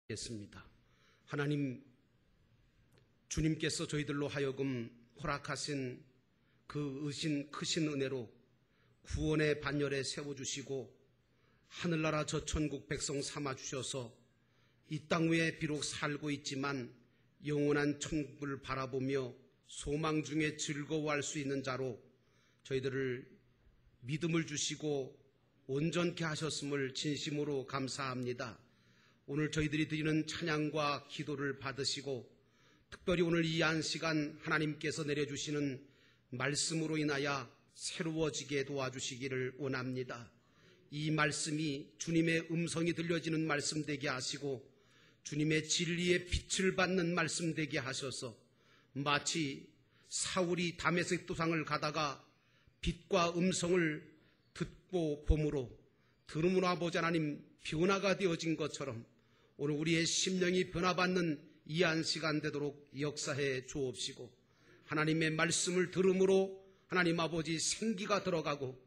겠습니다. 하나님, 주님께서 저희들로 하여금 허락하신 그 의신 크신 은혜로 구원의 반열에 세워주시고 하늘나라 저 천국 백성 삼아주셔서 이 땅 위에 비록 살고 있지만 영원한 천국을 바라보며 소망 중에 즐거워할 수 있는 자로 저희들을 믿음을 주시고 온전케 하셨음을 진심으로 감사합니다. 오늘 저희들이 드리는 찬양과 기도를 받으시고 특별히 오늘 이 한 시간 하나님께서 내려주시는 말씀으로 인하여 새로워지게 도와주시기를 원합니다. 이 말씀이 주님의 음성이 들려지는 말씀 되게 하시고 주님의 진리의 빛을 받는 말씀 되게 하셔서 마치 사울이 다메섹 도상을 가다가 빛과 음성을 듣고 봄으로 들음으로 아버지 하나님 변화가 되어진 것처럼 오늘 우리의 심령이 변화받는 이 한 시간 되도록 역사해 주옵시고 하나님의 말씀을 들음으로 하나님 아버지 생기가 들어가고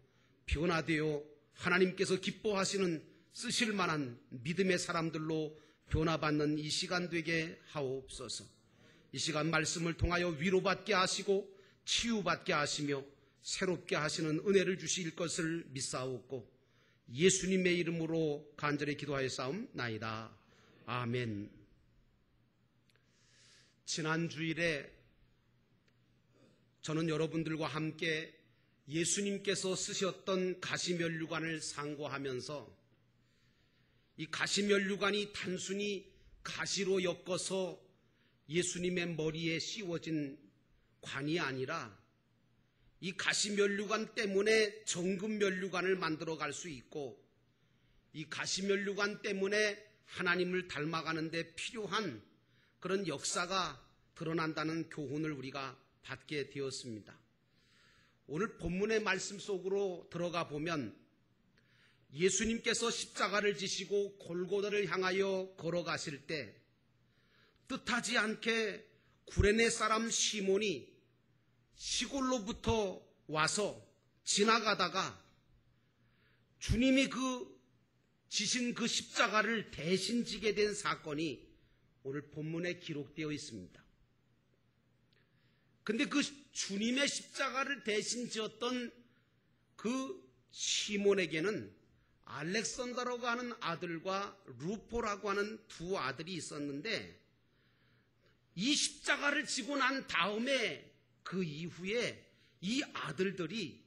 변화되어 하나님께서 기뻐하시는 쓰실 만한 믿음의 사람들로 변화받는 이 시간 되게 하옵소서. 이 시간 말씀을 통하여 위로받게 하시고 치유받게 하시며 새롭게 하시는 은혜를 주실 것을 믿사옵고 예수님의 이름으로 간절히 기도하였사옵나이다. 아멘. 지난 주일에 저는 여러분들과 함께 예수님께서 쓰셨던 가시면류관을 상고하면서 이 가시면류관이 단순히 가시로 엮어서 예수님의 머리에 씌워진 관이 아니라 이 가시면류관 때문에 정금면류관을 만들어 갈 수 있고 이 가시면류관 때문에 하나님을 닮아가는 데 필요한 그런 역사가 드러난다는 교훈을 우리가 받게 되었습니다. 오늘 본문의 말씀 속으로 들어가 보면 예수님께서 십자가를 지시고 골고다를 향하여 걸어가실 때 뜻하지 않게 구레네 사람 시몬이 시골로부터 와서 지나가다가 주님이 지신 그 십자가를 대신 지게 된 사건이 오늘 본문에 기록되어 있습니다. 근데 그 주님의 십자가를 대신 지었던 그 시몬에게는 알렉산더라고 하는 아들과 루포라고 하는 두 아들이 있었는데 이 십자가를 지고 난 다음에 그 이후에 이 아들들이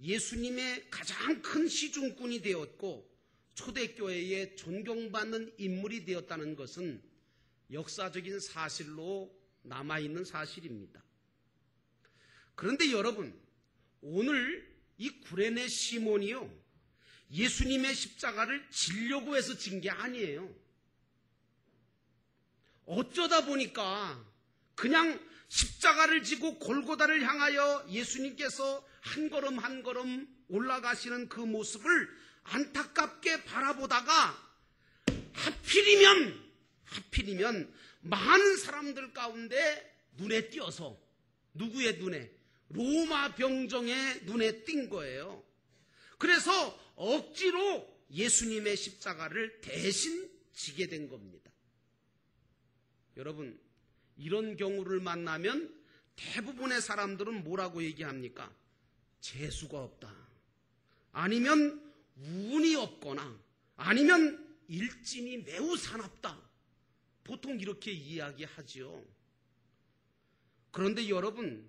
예수님의 가장 큰 시중꾼이 되었고 초대교회에 존경받는 인물이 되었다는 것은 역사적인 사실로 남아있는 사실입니다. 그런데 여러분, 오늘 이 구레네 시몬이요, 예수님의 십자가를 지려고 해서 진 게 아니에요. 어쩌다 보니까 그냥 십자가를 지고 골고다를 향하여 예수님께서 한 걸음 한 걸음 올라가시는 그 모습을 안타깝게 바라보다가 하필이면 많은 사람들 가운데 눈에 띄어서 누구의 눈에? 로마 병정의 눈에 띈 거예요. 그래서 억지로 예수님의 십자가를 대신 지게 된 겁니다. 여러분, 이런 경우를 만나면 대부분의 사람들은 뭐라고 얘기합니까? 재수가 없다. 아니면 운이 없거나 아니면 일진이 매우 사납다. 보통 이렇게 이야기하지요. 그런데 여러분,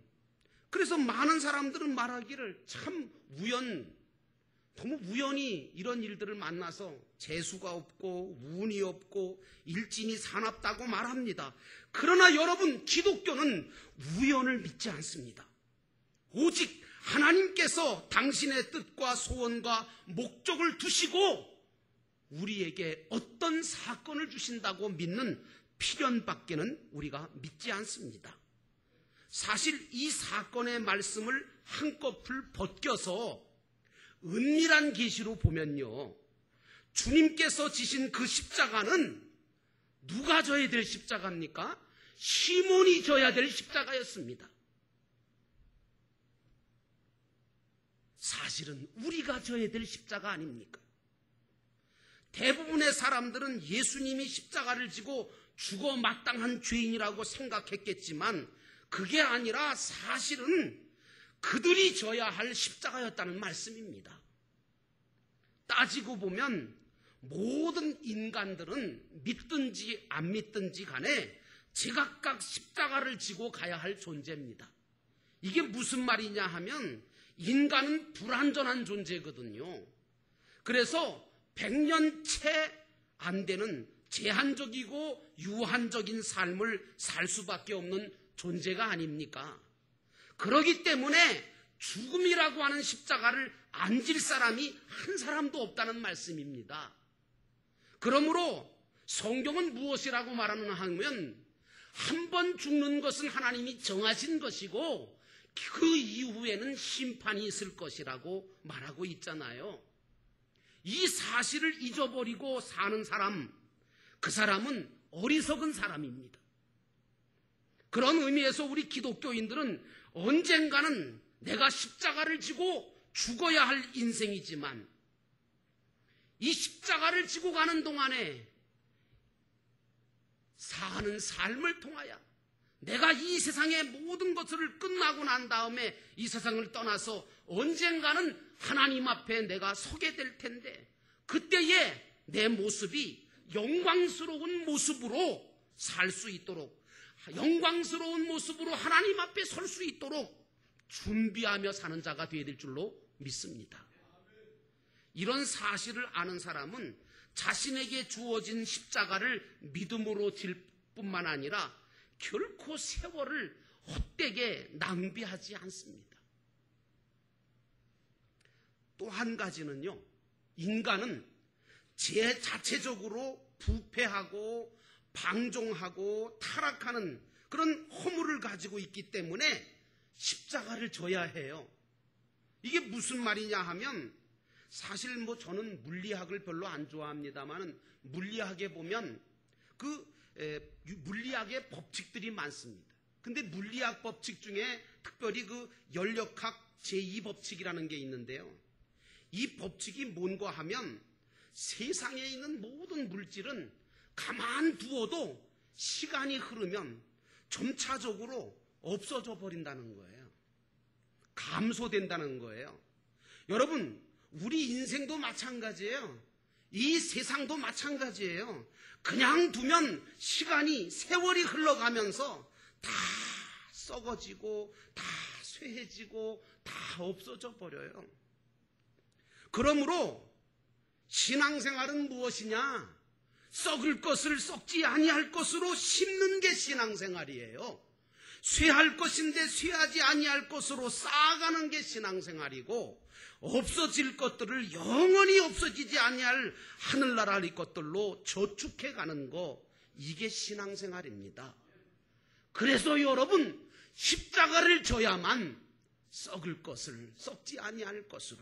그래서 많은 사람들은 말하기를 참 너무 우연히 이런 일들을 만나서 재수가 없고 운이 없고 일진이 사납다고 말합니다. 그러나 여러분, 기독교는 우연을 믿지 않습니다. 오직 하나님께서 당신의 뜻과 소원과 목적을 두시고 우리에게 어떤 사건을 주신다고 믿는 필연밖에는 우리가 믿지 않습니다. 사실 이 사건의 말씀을 한꺼풀 벗겨서 은밀한 계시로 보면요, 주님께서 지신 그 십자가는 누가 져야 될 십자가입니까? 시몬이 져야 될 십자가였습니다. 사실은 우리가 져야 될 십자가 아닙니까? 대부분의 사람들은 예수님이 십자가를 지고 죽어 마땅한 죄인이라고 생각했겠지만 그게 아니라 사실은 그들이 져야 할 십자가였다는 말씀입니다. 따지고 보면 모든 인간들은 믿든지 안 믿든지 간에 제각각 십자가를 지고 가야 할 존재입니다. 이게 무슨 말이냐 하면 인간은 불완전한 존재거든요. 그래서 100년 채 안 되는 제한적이고 유한적인 삶을 살 수밖에 없는 존재가 아닙니까? 그러기 때문에 죽음이라고 하는 십자가를 안 질 사람이 한 사람도 없다는 말씀입니다. 그러므로 성경은 무엇이라고 말하느냐 하면 한 번 죽는 것은 하나님이 정하신 것이고 그 이후에는 심판이 있을 것이라고 말하고 있잖아요. 이 사실을 잊어버리고 사는 사람, 그 사람은 어리석은 사람입니다. 그런 의미에서 우리 기독교인들은 언젠가는 내가 십자가를 지고 죽어야 할 인생이지만 이 십자가를 지고 가는 동안에 사는 삶을 통하여 내가 이 세상의 모든 것을 끝나고 난 다음에 이 세상을 떠나서 언젠가는 하나님 앞에 내가 서게 될 텐데 그때에 내 모습이 영광스러운 모습으로 살 수 있도록 영광스러운 모습으로 하나님 앞에 설 수 있도록 준비하며 사는 자가 되어야 될 줄로 믿습니다. 이런 사실을 아는 사람은 자신에게 주어진 십자가를 믿음으로 질 뿐만 아니라 결코 세월을 헛되게 낭비하지 않습니다. 또 한 가지는요, 인간은 제 자체적으로 부패하고 방종하고 타락하는 그런 허물을 가지고 있기 때문에 십자가를 져야 해요. 이게 무슨 말이냐 하면 사실 저는 물리학을 별로 안 좋아합니다만 물리학에 보면 물리학의 법칙들이 많습니다. 근데 물리학 법칙 중에 특별히 연력학 제2법칙이라는 게 있는데요. 이 법칙이 뭔가 하면 세상에 있는 모든 물질은 가만 두어도 시간이 흐르면 점차적으로 없어져 버린다는 거예요. 감소된다는 거예요. 여러분, 우리 인생도 마찬가지예요. 이 세상도 마찬가지예요. 그냥 두면 세월이 흘러가면서 다 썩어지고 다 쇠해지고 다 없어져 버려요. 그러므로 신앙생활은 무엇이냐? 썩을 것을 썩지 아니할 것으로 심는 게 신앙생활이에요. 쇠할 것인데 쇠하지 아니할 것으로 쌓아가는 게 신앙생활이고 없어질 것들을 영원히 없어지지 아니할 하늘나라의 것들로 저축해가는 거, 이게 신앙생활입니다. 그래서 여러분, 십자가를 져야만 썩을 것을 썩지 아니할 것으로,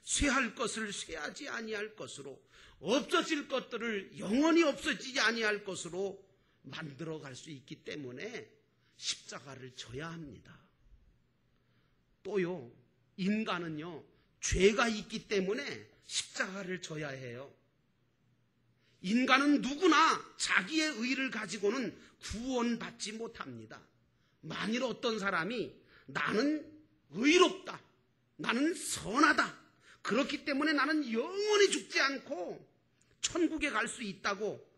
쇠할 것을 쇠하지 아니할 것으로, 없어질 것들을 영원히 없어지지 아니할 것으로 만들어갈 수 있기 때문에 십자가를 져야 합니다. 또요, 인간은요, 죄가 있기 때문에 십자가를 져야 해요. 인간은 누구나 자기의 의를 가지고는 구원받지 못합니다. 만일 어떤 사람이 나는 의롭다, 나는 선하다, 그렇기 때문에 나는 영원히 죽지 않고 천국에 갈 수 있다고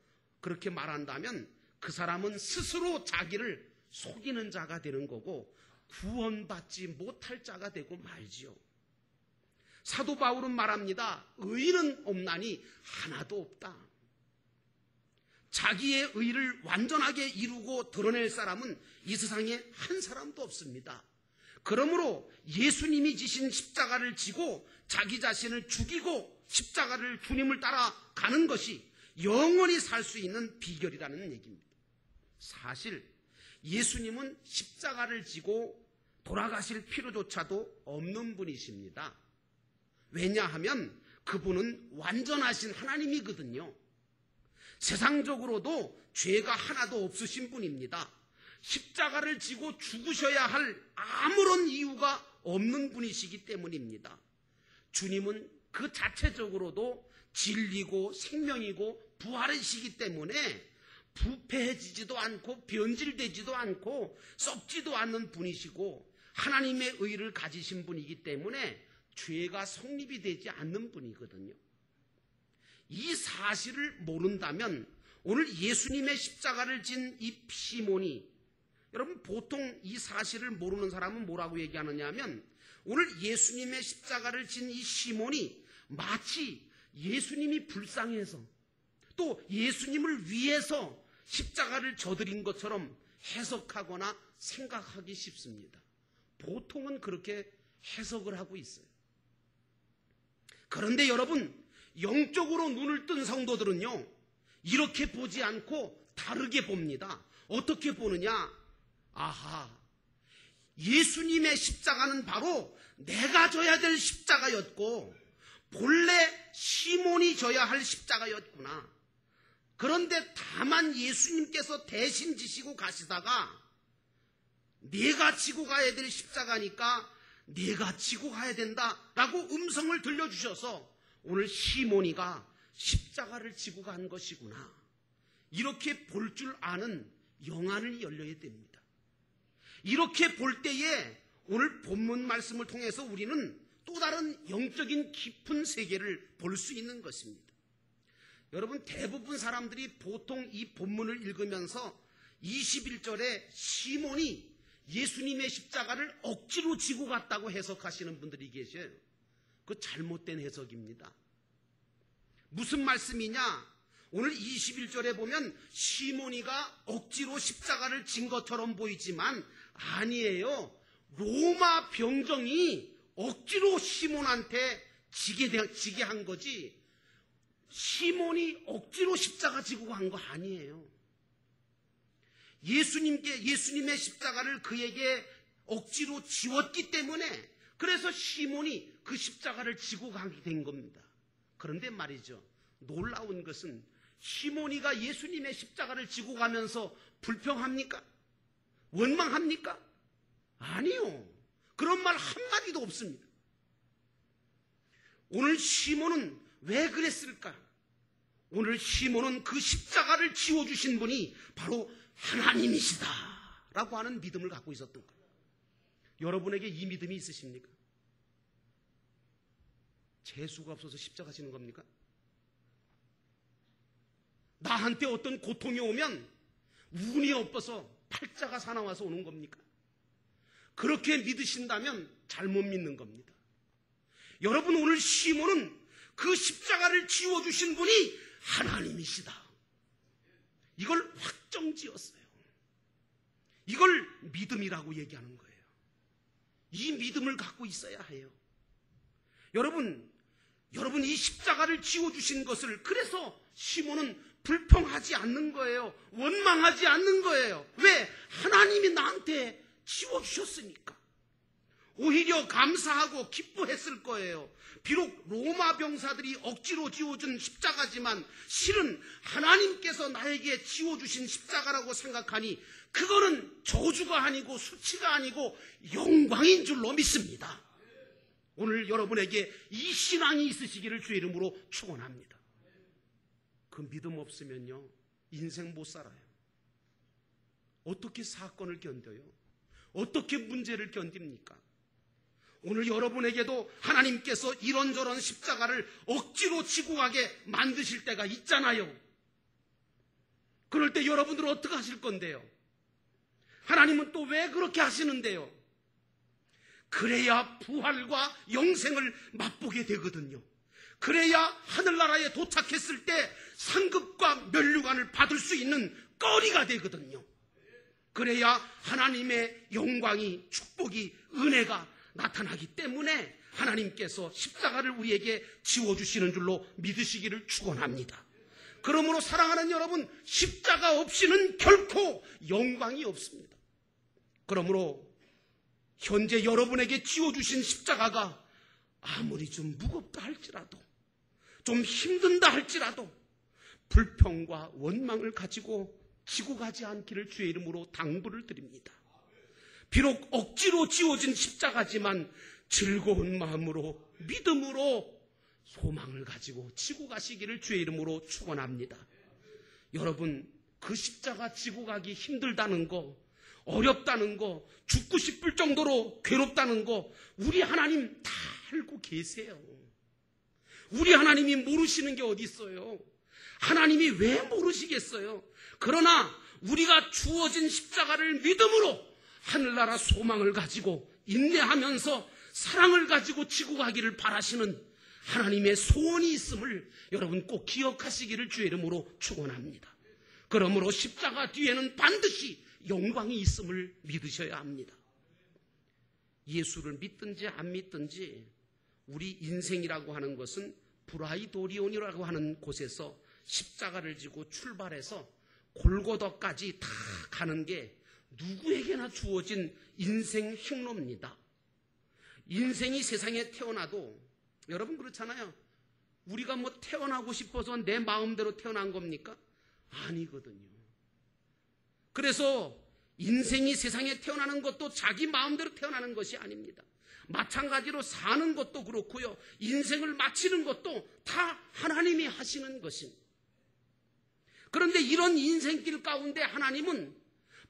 그렇게 말한다면 그 사람은 스스로 자기를 속이는 자가 되는 거고 구원받지 못할 자가 되고 말지요. 사도 바울은 말합니다. 의는 없나니 하나도 없다. 자기의 의를 완전하게 이루고 드러낼 사람은 이 세상에 한 사람도 없습니다. 그러므로 예수님이 지신 십자가를 지고 자기 자신을 죽이고 십자가를 주님을 따라가는 것이 영원히 살 수 있는 비결이라는 얘기입니다. 사실 예수님은 십자가를 지고 돌아가실 필요조차도 없는 분이십니다. 왜냐하면 그분은 완전하신 하나님이거든요. 세상적으로도 죄가 하나도 없으신 분입니다. 십자가를 지고 죽으셔야 할 아무런 이유가 없는 분이시기 때문입니다. 주님은 그 자체적으로도 진리고 생명이고 부활이시기 때문에 부패해지지도 않고 변질되지도 않고 썩지도 않는 분이시고 하나님의 의를 가지신 분이기 때문에 죄가 성립이 되지 않는 분이거든요. 이 사실을 모른다면 오늘 예수님의 십자가를 진 이 시몬이, 여러분 보통 이 사실을 모르는 사람은 뭐라고 얘기하느냐 하면 오늘 예수님의 십자가를 진 이 시몬이 마치 예수님이 불쌍해서 또 예수님을 위해서 십자가를 져드린 것처럼 해석하거나 생각하기 쉽습니다. 보통은 그렇게 해석을 하고 있어요. 그런데 여러분, 영적으로 눈을 뜬 성도들은요, 이렇게 보지 않고 다르게 봅니다. 어떻게 보느냐? 아하, 예수님의 십자가는 바로 내가 져야 될 십자가였고 본래 시몬이 져야 할 십자가였구나. 그런데 다만 예수님께서 대신 지시고 가시다가 내가 지고 가야 될 십자가니까 내가 지고 가야 된다라고 음성을 들려주셔서 오늘 시몬이가 십자가를 지고 간 것이구나. 이렇게 볼 줄 아는 영안이 열려야 됩니다. 이렇게 볼 때에 오늘 본문 말씀을 통해서 우리는 또 다른 영적인 깊은 세계를 볼 수 있는 것입니다. 여러분, 대부분 사람들이 보통 이 본문을 읽으면서 21절에 시몬이 예수님의 십자가를 억지로 지고 갔다고 해석하시는 분들이 계셔요. 그 잘못된 해석입니다. 무슨 말씀이냐? 오늘 21절에 보면 시몬이가 억지로 십자가를 진 것처럼 보이지만 아니에요. 로마 병정이 억지로 시몬한테 지게 한 거지 시몬이 억지로 십자가 지고 간 거 아니에요. 예수님의 십자가를 그에게 억지로 지웠기 때문에 그래서 시몬이 그 십자가를 지고 가게 된 겁니다. 그런데 말이죠, 놀라운 것은 시몬이가 예수님의 십자가를 지고 가면서 불평합니까? 원망합니까? 아니요. 그런 말 한마디도 없습니다. 오늘 시몬은 왜 그랬을까? 오늘 시몬은 그 십자가를 지워주신 분이 바로 하나님이시다 라고 하는 믿음을 갖고 있었던 거예요. 여러분에게 이 믿음이 있으십니까? 재수가 없어서 십자가 지는 겁니까? 나한테 어떤 고통이 오면 운이 없어서 팔자가 사나워서 오는 겁니까? 그렇게 믿으신다면 잘못 믿는 겁니다. 여러분, 오늘 시몬은 그 십자가를 지워주신 분이 하나님이시다. 이걸 확정지었어요. 이걸 믿음이라고 얘기하는 거예요. 이 믿음을 갖고 있어야 해요. 여러분 이 십자가를 지워주신 것을 그래서 시몬은 불평하지 않는 거예요. 원망하지 않는 거예요. 왜? 하나님이 나한테 지워주셨으니까. 오히려 감사하고 기뻐했을 거예요. 비록 로마 병사들이 억지로 지워준 십자가지만 실은 하나님께서 나에게 지워주신 십자가라고 생각하니 그거는 저주가 아니고 수치가 아니고 영광인 줄로 믿습니다. 오늘 여러분에게 이 신앙이 있으시기를 주의 이름으로 축원합니다. 그 믿음 없으면요, 인생 못 살아요. 어떻게 사건을 견뎌요? 어떻게 문제를 견딥니까? 오늘 여러분에게도 하나님께서 이런저런 십자가를 억지로 지고 가게 만드실 때가 있잖아요. 그럴 때 여러분들은 어떻게 하실 건데요? 하나님은 또 왜 그렇게 하시는데요? 그래야 부활과 영생을 맛보게 되거든요. 그래야 하늘나라에 도착했을 때 상급과 면류관을 받을 수 있는 거리가 되거든요. 그래야 하나님의 영광이, 축복이, 은혜가 나타나기 때문에 하나님께서 십자가를 우리에게 지워주시는 줄로 믿으시기를 축원합니다. 그러므로 사랑하는 여러분, 십자가 없이는 결코 영광이 없습니다. 그러므로 현재 여러분에게 지워주신 십자가가 아무리 좀 무겁다 할지라도, 좀 힘든다 할지라도 불평과 원망을 가지고 지고 가지 않기를 주의 이름으로 당부를 드립니다. 비록 억지로 지워진 십자가지만 즐거운 마음으로, 믿음으로 소망을 가지고 지고 가시기를 주의 이름으로 축원합니다. 여러분, 그 십자가 지고 가기 힘들다는 거, 어렵다는 거, 죽고 싶을 정도로 괴롭다는 거 우리 하나님 다 알고 계세요. 우리 하나님이 모르시는 게 어디 있어요? 하나님이 왜 모르시겠어요? 그러나 우리가 주어진 십자가를 믿음으로 하늘나라 소망을 가지고 인내하면서 사랑을 가지고 지고 가기를 바라시는 하나님의 소원이 있음을 여러분 꼭 기억하시기를 주의 이름으로 축원합니다. 그러므로 십자가 뒤에는 반드시 영광이 있음을 믿으셔야 합니다. 예수를 믿든지 안 믿든지 우리 인생이라고 하는 것은 브라이도리온이라고 하는 곳에서 십자가를 지고 출발해서 골고다까지 다 가는 게 누구에게나 주어진 인생 흉로입니다. 인생이 세상에 태어나도 여러분 그렇잖아요. 우리가 뭐 태어나고 싶어서 내 마음대로 태어난 겁니까? 아니거든요. 그래서 인생이 세상에 태어나는 것도 자기 마음대로 태어나는 것이 아닙니다. 마찬가지로 사는 것도 그렇고요. 인생을 마치는 것도 다 하나님이 하시는 것입니다. 그런데 이런 인생길 가운데 하나님은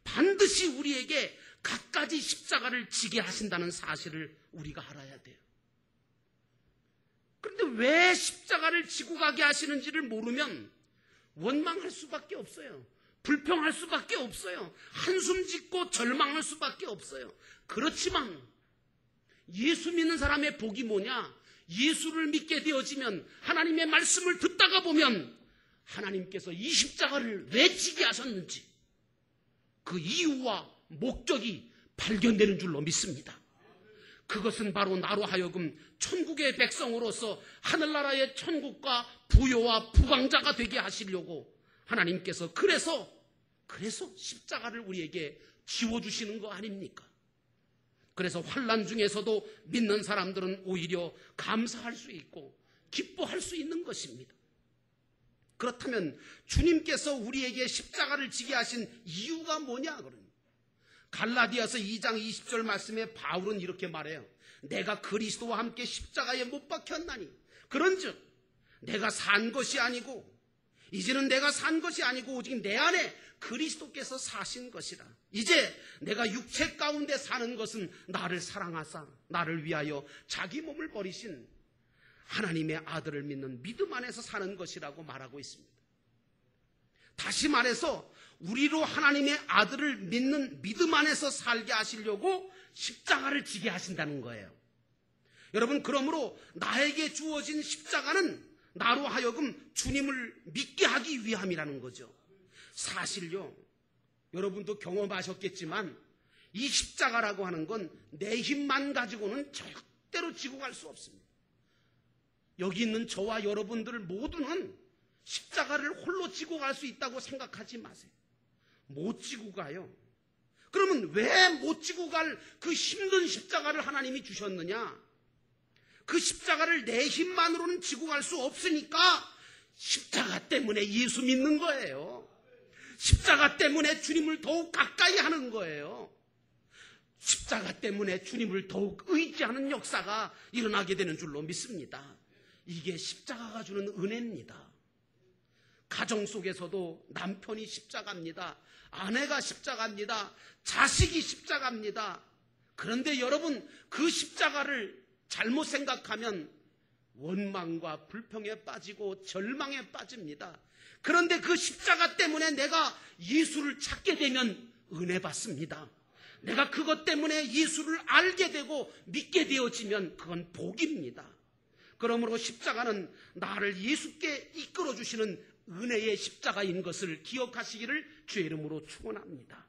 반드시 우리에게 갖가지 십자가를 지게 하신다는 사실을 우리가 알아야 돼요. 그런데 왜 십자가를 지고 가게 하시는지를 모르면 원망할 수밖에 없어요. 불평할 수밖에 없어요. 한숨 짓고 절망할 수밖에 없어요. 그렇지만 예수 믿는 사람의 복이 뭐냐? 예수를 믿게 되어지면 하나님의 말씀을 듣다가 보면 하나님께서 이 십자가를 왜 지게 하셨는지 그 이유와 목적이 발견되는 줄로 믿습니다. 그것은 바로 나로 하여금 천국의 백성으로서 하늘나라의 천국과 부요와 부강자가 되게 하시려고 하나님께서 그래서 십자가를 우리에게 지워주시는 거 아닙니까? 그래서 환난 중에서도 믿는 사람들은 오히려 감사할 수 있고 기뻐할 수 있는 것입니다. 그렇다면 주님께서 우리에게 십자가를 지게 하신 이유가 뭐냐? 갈라디아서 2장 20절 말씀에 바울은 이렇게 말해요. 내가 그리스도와 함께 십자가에 못 박혔나니 그런즉 내가 산 것이 아니고 이제는 내가 산 것이 아니고 오직 내 안에 그리스도께서 사신 것이라. 이제 내가 육체 가운데 사는 것은 나를 사랑하사 나를 위하여 자기 몸을 버리신 하나님의 아들을 믿는 믿음 안에서 사는 것이라고 말하고 있습니다. 다시 말해서 우리로 하나님의 아들을 믿는 믿음 안에서 살게 하시려고 십자가를 지게 하신다는 거예요. 여러분, 그러므로 나에게 주어진 십자가는 나로 하여금 주님을 믿게 하기 위함이라는 거죠. 사실요, 여러분도 경험하셨겠지만 이 십자가라고 하는 건 내 힘만 가지고는 절대로 지고 갈 수 없습니다. 여기 있는 저와 여러분들 모두는 십자가를 홀로 지고 갈 수 있다고 생각하지 마세요. 못 지고 가요. 그러면 왜 못 지고 갈 그 힘든 십자가를 하나님이 주셨느냐? 그 십자가를 내 힘만으로는 지고 갈 수 없으니까 십자가 때문에 예수 믿는 거예요. 십자가 때문에 주님을 더욱 가까이 하는 거예요. 십자가 때문에 주님을 더욱 의지하는 역사가 일어나게 되는 줄로 믿습니다. 이게 십자가가 주는 은혜입니다. 가정 속에서도 남편이 십자가입니다. 아내가 십자가입니다. 자식이 십자가입니다. 그런데 여러분, 그 십자가를 잘못 생각하면 원망과 불평에 빠지고 절망에 빠집니다. 그런데 그 십자가 때문에 내가 예수를 찾게 되면 은혜 받습니다. 내가 그것 때문에 예수를 알게 되고 믿게 되어지면 그건 복입니다. 그러므로 십자가는 나를 예수께 이끌어 주시는 은혜의 십자가인 것을 기억하시기를 주의 이름으로 축원합니다.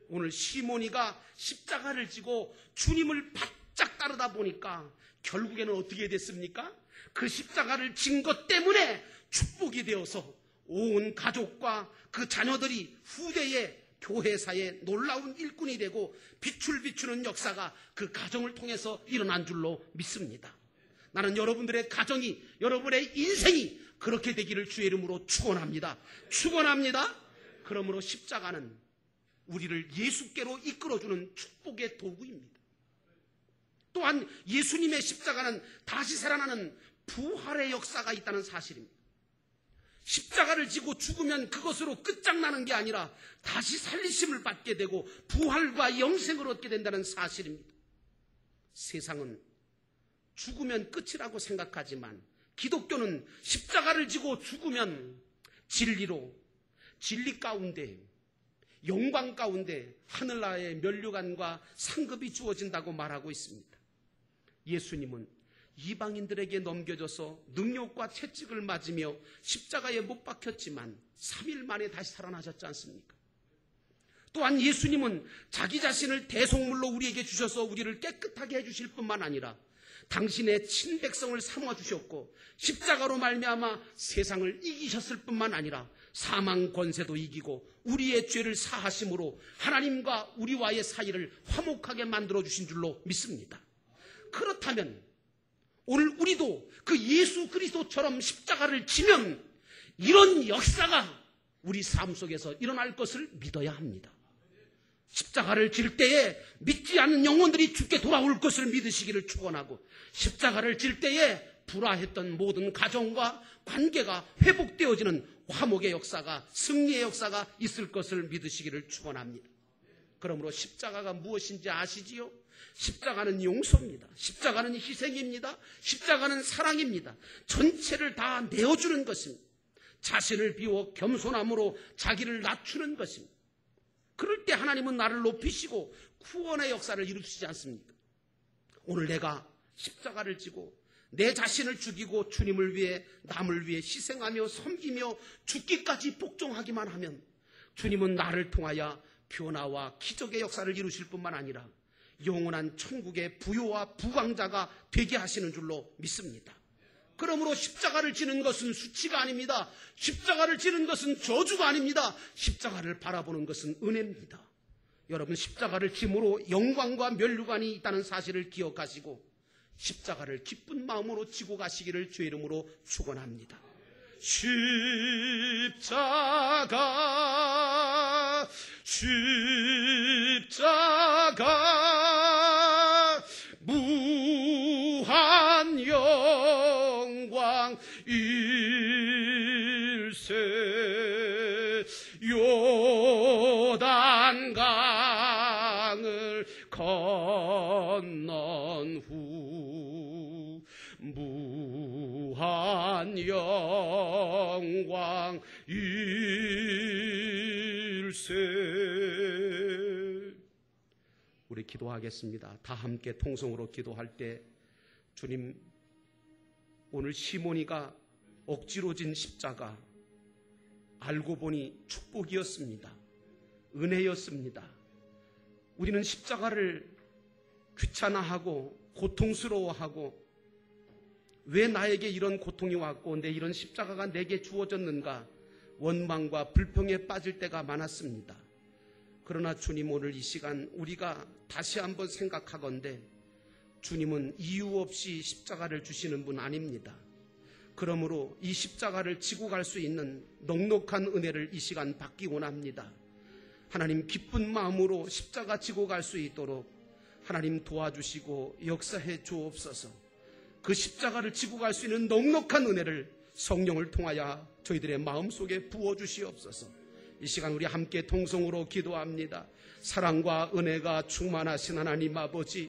오늘 시몬이가 십자가를 지고 주님을 바짝 따르다 보니까 결국에는 어떻게 됐습니까? 그 십자가를 진 것 때문에 축복이 되어서 온 가족과 그 자녀들이 후대의 교회사에 놀라운 일꾼이 되고 빛을 비추는 역사가 그 가정을 통해서 일어난 줄로 믿습니다. 나는 여러분들의 가정이, 여러분의 인생이 그렇게 되기를 주의 이름으로 축원합니다. 축원합니다. 그러므로 십자가는 우리를 예수께로 이끌어주는 축복의 도구입니다. 또한 예수님의 십자가는 다시 살아나는 부활의 역사가 있다는 사실입니다. 십자가를 지고 죽으면 그것으로 끝장나는 게 아니라 다시 살리심을 받게 되고 부활과 영생을 얻게 된다는 사실입니다. 세상은 죽으면 끝이라고 생각하지만 기독교는 십자가를 지고 죽으면 진리 가운데, 영광 가운데 하늘나라의 면류관과 상급이 주어진다고 말하고 있습니다. 예수님은 이방인들에게 넘겨져서 능욕과 채찍을 맞으며 십자가에 못 박혔지만 3일 만에 다시 살아나셨지 않습니까? 또한 예수님은 자기 자신을 대속물로 우리에게 주셔서 우리를 깨끗하게 해주실 뿐만 아니라 당신의 친백성을 삼아주셨고 십자가로 말미암아 세상을 이기셨을 뿐만 아니라 사망 권세도 이기고 우리의 죄를 사하심으로 하나님과 우리와의 사이를 화목하게 만들어주신 줄로 믿습니다. 그렇다면 오늘 우리도 그 예수 그리스도처럼 십자가를 지면 이런 역사가 우리 삶 속에서 일어날 것을 믿어야 합니다. 십자가를 질 때에 믿지 않는 영혼들이 주께 돌아올 것을 믿으시기를 축원하고 십자가를 질 때에 불화했던 모든 가정과 관계가 회복되어지는 화목의 역사가, 승리의 역사가 있을 것을 믿으시기를 축원합니다. 그러므로 십자가가 무엇인지 아시지요? 십자가는 용서입니다. 십자가는 희생입니다. 십자가는 사랑입니다. 전체를 다 내어주는 것입니다. 자신을 비워 겸손함으로 자기를 낮추는 것입니다. 그럴 때 하나님은 나를 높이시고 구원의 역사를 이루시지 않습니까? 오늘 내가 십자가를 지고 내 자신을 죽이고 주님을 위해 남을 위해 희생하며 섬기며 죽기까지 복종하기만 하면 주님은 나를 통하여 변화와 기적의 역사를 이루실 뿐만 아니라 영원한 천국의 부요와 부강자가 되게 하시는 줄로 믿습니다. 그러므로 십자가를 지는 것은 수치가 아닙니다. 십자가를 지는 것은 저주가 아닙니다. 십자가를 바라보는 것은 은혜입니다. 여러분, 십자가를 짐으로 영광과 면류관이 있다는 사실을 기억하시고 십자가를 기쁜 마음으로 지고 가시기를 주의 이름으로 축원합니다. 십자가 무한 영광 일세 요단강을 건넌 후 무한 영광 일세. 우리 기도하겠습니다. 다 함께 통성으로 기도할 때 주님, 오늘 시몬이가 억지로 진 십자가 알고 보니 축복이었습니다. 은혜였습니다. 우리는 십자가를 귀찮아하고 고통스러워하고 왜 나에게 이런 고통이 왔고 내 이런 십자가가 내게 주어졌는가 원망과 불평에 빠질 때가 많았습니다. 그러나 주님, 오늘 이 시간 우리가 다시 한번 생각하건대 주님은 이유 없이 십자가를 주시는 분 아닙니다. 그러므로 이 십자가를 지고 갈 수 있는 넉넉한 은혜를 이 시간 받기 원합니다. 하나님, 기쁜 마음으로 십자가 지고 갈 수 있도록 하나님 도와주시고 역사해 주옵소서. 그 십자가를 지고 갈 수 있는 넉넉한 은혜를 성령을 통하여 저희들의 마음속에 부어주시옵소서. 이 시간 우리 함께 통성으로 기도합니다. 사랑과 은혜가 충만하신 하나님 아버지,